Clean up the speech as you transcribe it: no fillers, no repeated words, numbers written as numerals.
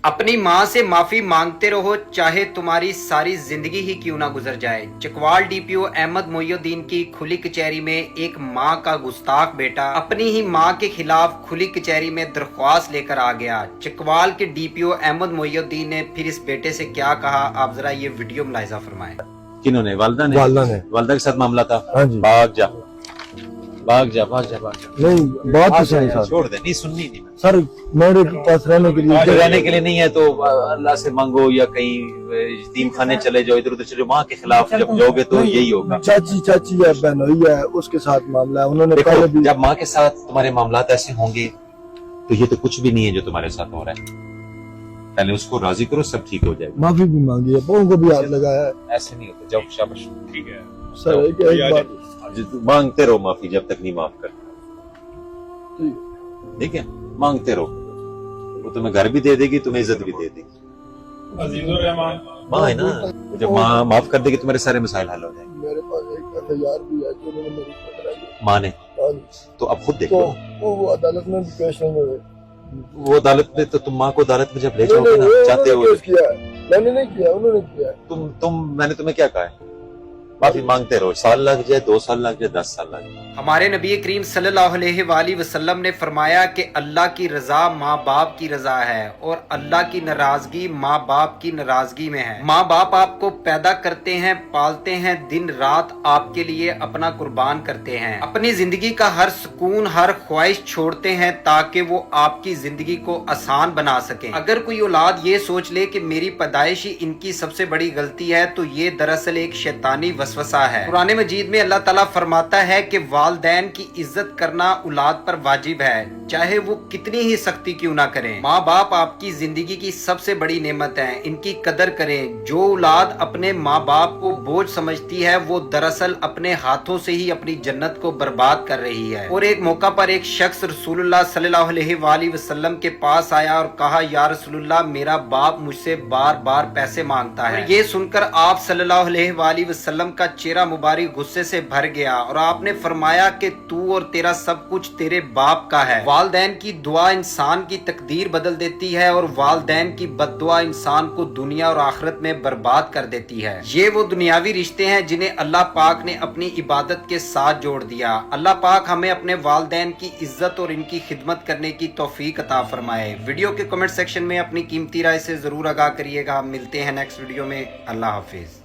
अपनी माँ से माफी मांगते रहो चाहे तुम्हारी सारी जिंदगी ही क्यों ना गुजर जाए। चकवाल डीपीओ अहमद मोइनुद्दीन की खुली कचहरी में एक माँ का गुस्ताख बेटा अपनी ही माँ के खिलाफ खुली कचहरी में दरख्वास्त लेकर आ गया। चकवाल के डीपीओ अहमद मोइनुद्दीन ने फिर इस बेटे से क्या कहा, आप जरा ये वीडियो मुलाहिजा फरमाएं। किन्होंने? वालदा ने। वालदा के साथ मामला था। हाँ जी। भाग जा भाग जा भाग जा भाग जा। नहीं बात तो सही सर, छोड़ दे, नहीं सुननी नहीं सर मेरे पास रहने के लिए रहने के लिए नहीं है तो अल्लाह से मांगो या कहीं यतीम खाने चले जाओ, इधर उधर चले जाओ। माँ के खिलाफ जब जाओगे तो यही होगा। चाची या बहनोई है उसके साथ मामला है, उन्होंने देखो, पहले भी जब माँ के साथ तुम्हारे मामलात ऐसे होंगे तो ये तो कुछ भी नहीं है जो तुम्हारे साथ हो रहा है। पहले उसको राजी करो, सब ठीक हो जाएगा। माफी भी मांगी है, पाँव को भी हाथ लगाया है। ऐसे नहीं होता। जाओ शाबाश, ठीक है सर एक बात मांगते रहो माफी जब तक नहीं माफ करते। ठीक है, मांगते रहो, वो तुम्हें घर भी दे देगी, तुम्हें इज्जत भी दे देगी। अजीजुर रहमान माँ है ना, जब माँ माफ कर देगी तुम्हारे सारे मसाइल हल हो जाएंगे। मेरे पास एक FIR भी है जो उन्होंने मेरी पकड़ाई। माँ ने तो अब खुद देखो, तो वो अदालत में भी पेश नहीं हुए। वो अदालत में तो तुम माँ को अदालत में जब ले जाओगे ना, चाहते हो किया है, मैंने नहीं किया, उन्होंने किया है। मैंने तुम्हें क्या कहा है? माफी मांगते रहो, साल लग जाए, 2 साल लग जाए, 10 साल लग जाए। हमारे नबी करीम सल्लल्लाहु अलैहि वसल्लम ने फरमाया कि अल्लाह की रजा माँ बाप की रजा है और अल्लाह की नाराजगी माँ बाप की नाराजगी में है। माँ बाप आपको पैदा करते हैं, पालते हैं, दिन रात आपके लिए अपना कुर्बान करते हैं, अपनी जिंदगी का हर सुकून हर ख्वाहिश छोड़ते हैं ताकि वो आपकी जिंदगी को आसान बना सके। अगर कोई औलाद ये सोच ले कि मेरी पैदाइश ही इनकी सबसे बड़ी गलती है तो ये दरअसल एक शैतानी वसवसा है। कुरान मजीद में अल्लाह ताला फरमाता है कि वालिदैन की इज्जत करना औलाद पर वाजिब है, चाहे वो कितनी ही सख्ती क्यों ना करें। माँ बाप आपकी जिंदगी की सबसे बड़ी नेमत है, इनकी कदर करें। जो औलाद अपने माँ बाप को बोझ समझती है वो दरअसल अपने हाथों से ही अपनी जन्नत को बर्बाद कर रही है। और एक मौका पर एक शख्स रसूलुल्लाह सल्लल्लाहु अलैहि वसल्लम के पास आया और कहा, या रसूलुल्लाह मेरा बाप मुझसे बार बार पैसे मांगता है। ये सुनकर आप सल्लल्लाहु अलैहि वसल्लम का चेहरा मुबारक गुस्से से भर गया और आपने फरमाया कि तू और तेरा सब कुछ तेरे बाप का है। वालिदैन की दुआ इंसान की तकदीर बदल देती है और वालिदैन की बद्दुआ इंसान को दुनिया और आखिरत में बर्बाद कर देती है। ये वो दुनियावी रिश्ते हैं जिन्हें अल्लाह पाक ने अपनी इबादत के साथ जोड़ दिया। अल्लाह पाक हमें अपने वालिदैन की इज्जत और इनकी खिदमत करने की तौफीक अता फरमाए। वीडियो के कमेंट सेक्शन में अपनी कीमती राय से जरूर आगाह करिएगा। मिलते हैं नेक्स्ट वीडियो में। अल्लाह हाफिज।